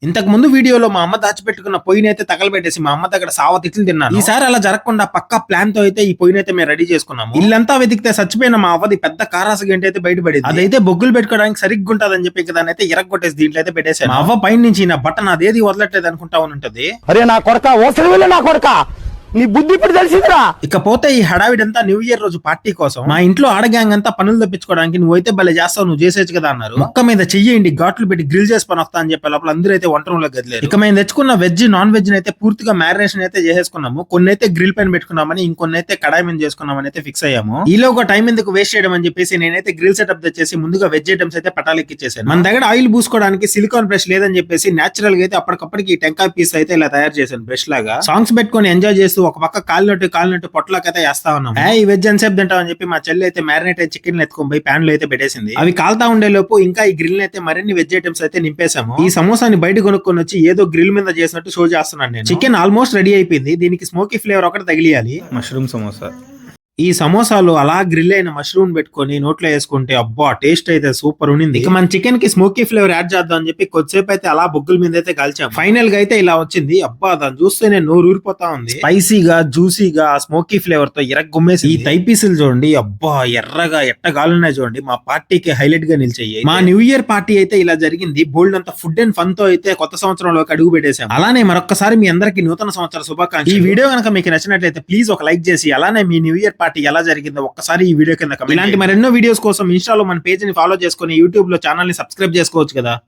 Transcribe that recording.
ఇంతకు ముందు వీడియోలో మా అమ్మ దాచిపెట్టుకున్న పొయ్యినైతే తగలబెట్టేసి మా అమ్మ దగ్గర సావ తిట్లు తిన్నాను. ఈసారి అలా జరగకుండా పక్కా ప్లాన్ తో అయితే ఈ పొయ్యినైతే మేము రెడీ చేసుకున్నాము. ఇల్లంతా వెతికితే చచ్చిపోయిన మా అవ్వది పెద్ద కారాస గంట అయితే బయటపడింది. అదైతే బొగ్గులు పెట్టుకోవడానికి సరిగ్గా ఉంటదని చెప్పి ఇంకా దాన్ని అయితే ఇరగొట్టేసి దీంట్లో అయితే పెట్టేసాను. మా అవ్వ పైన నుంచి నా బట్టన్ అదేది వదలట్లేదు అనుకుంటా ఉంటది. అరే నా కొడక ఓసలి నా కొడక నీ బుద్ధి ఇప్పుడు తెలిసిందిరా. ఇకపోతే ఈ హడావిడంతా న్యూ ఇయర్ రోజు పార్టీ కోసం మా ఇంట్లో ఆడగ్యాంగ్ అంతా పనులు తప్పించుకోవడానికి నువ్వైతే భలే చేస్తావు, నువ్వు చేసేచ్చు కదా అన్నారు. మొక్క మీద చెయ్యండి ఘాట్లు పెట్టి గ్రిల్ చేసుకొని వస్తా అని చెప్పే లోపల అందరూ అయితే వంట రూమ్ లో గదిలేరు. ఇక మేము తెచ్చుకున్న వెజ్ నాన్ వెజ్ అయితే పూర్తిగా మ్యారినేషన్ అయితే చేసేసుకున్నాము. కొన్ని అయితే గ్రిల్ పైన పెట్టుకున్నామని, ఇంకొన్ని అయితే కడాయి మీద చేసుకున్నామని అయితే ఫిక్స్ అయ్యాము. ఈలో ఒక టైం ఎందుకు వేస్ట్ చేయడం అని చెప్పేసి నేనైతే గ్రిల్ సెటప్ తెచ్చేసి ముందుగా వెజ్ ఐటమ్స్ అయితే పటాలెక్కిచ్చేసాను. మన దగ్గర ఆయిల్ పూసుకోవడానికి సిలికాన్ బ్రష్ లేదని చెప్పేసి నేచురల్ గా అయితే అప్పటికప్పటికి ఈ టెంకాయ పీస్ అయితే ఇలా తయారు చేశాను బ్రష్ లాగా. సాంగ్స్ పెట్టుకొని ఎంజాయ్ చేస్తూ ఒక పక్క కాలినట్టు పొట్లకైతే వేస్తా ఉన్నాం. ఈ వెజ్ ఎంతసేపు తింటాం అని చెప్పి మా చెల్లి అయితే మ్యారినేట్ అయితే చికెన్ ఎత్తుకొని పోయి ప్యాన్ లో అయితే పెట్టేసింది. అవి కాల్తా ఉండే లోపు ఇంకా ఈ గ్రిల్ అయితే మరిన్ని వెజ్ ఐటమ్స్ అయితే నింపేసాము. ఈ సమోసాని బయట కొనుక్కొని వచ్చి ఏదో గ్రిల్ మీద చేసినట్టు షో చేస్తున్నాను నేను. చికెన్ ఆల్మోస్ట్ రెడీ అయిపోయింది. దీనికి స్మోకీ ఫ్లేవర్ ఒకటి తగిలియాలి. మష్రూమ్ సమోసా. ఈ సమోసాలు అలా గ్రిల్ అయిన మష్రూమ్ పెట్టుకొని నోట్లో వేసుకుంటే అబ్బా టేస్ట్ అయితే సూపర్ ఉంది. ఇక మన చికెన్ కి స్మోకీ ఫ్లేవర్ యాడ్ చేద్దాం అని చెప్పి కొద్దిసేపు అయితే అలా బొగ్గుల మీద అయితే కాల్చాం. ఫైనల్ గా అయితే ఇలా వచ్చింది. అబ్బా దాన్ని చూస్తేనే నోరు ఊరిపోతా ఉంది. స్పైసీగా జ్యూసీగా స్మోకీ ఫ్లేవర్ తో గుమ్మేసి ఈ తై పీసులు చూడండి. అబ్బా ఎర్రగా ఎట్టగాలున్నాయి చూడండి. మా పార్టీకి హైలైట్ గా నిలిచాయి. మా న్యూ ఇయర్ పార్టీ అయితే ఇలా జరిగింది. బోల్డ్ అంత ఫుడ్ అండ్ ఫన్ తో అయితే కొత్త సంవత్సరంలోకి అడుగు పెట్టేశాం. అలానే మరొకసారి మీ అందరికి నూతన సంవత్సర శుభాకాంక్షలు. ఈ వీడియో కనుక మీకు నచ్చినట్లయితే ప్లీజ్ ఒక లైక్ చేసి అలానే మీ న్యూ ఇయర్ పార్టీ ఎలా జరిగిందో ఒక్కసారి ఈ వీడియో కింద ఇలాంటి మరెన్నో వీడియోస్ కోసం ఇన్స్టాలో మన పేజ్ ని ఫాలో చేసుకుని యూట్యూబ్ లో ఛానల్ ని సబ్స్క్రైబ్ చేసుకోవచ్చు కదా.